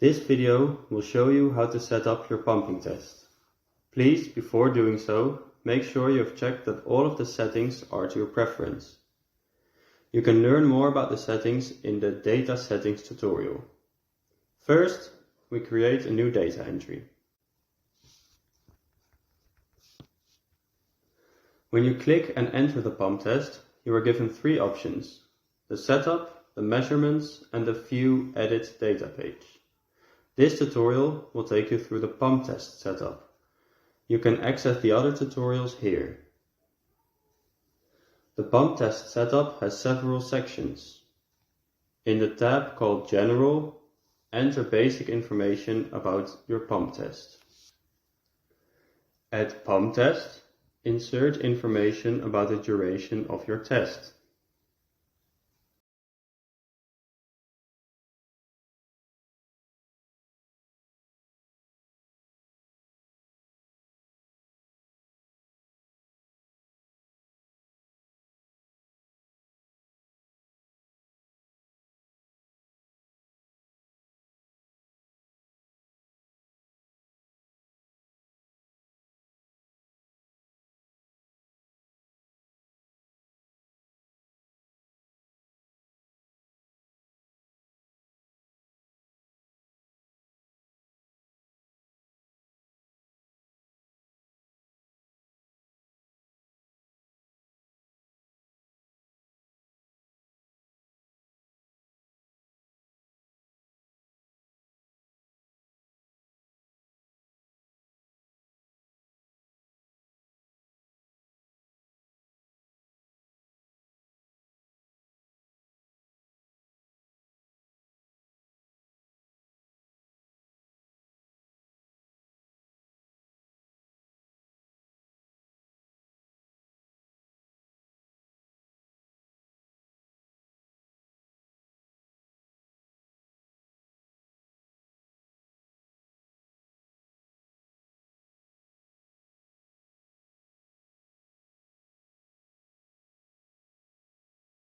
This video will show you how to set up your pumping test. Please, before doing so, make sure you have checked that all of the settings are to your preference. You can learn more about the settings in the Data Settings tutorial. First, we create a new data entry. When you click and enter the pump test, you are given three options: the setup, the measurements, and the View Edit Data page. This tutorial will take you through the pump test setup. You can access the other tutorials here. The pump test setup has several sections. In the tab called General, enter basic information about your pump test. At Pump Test, insert information about the duration of your test.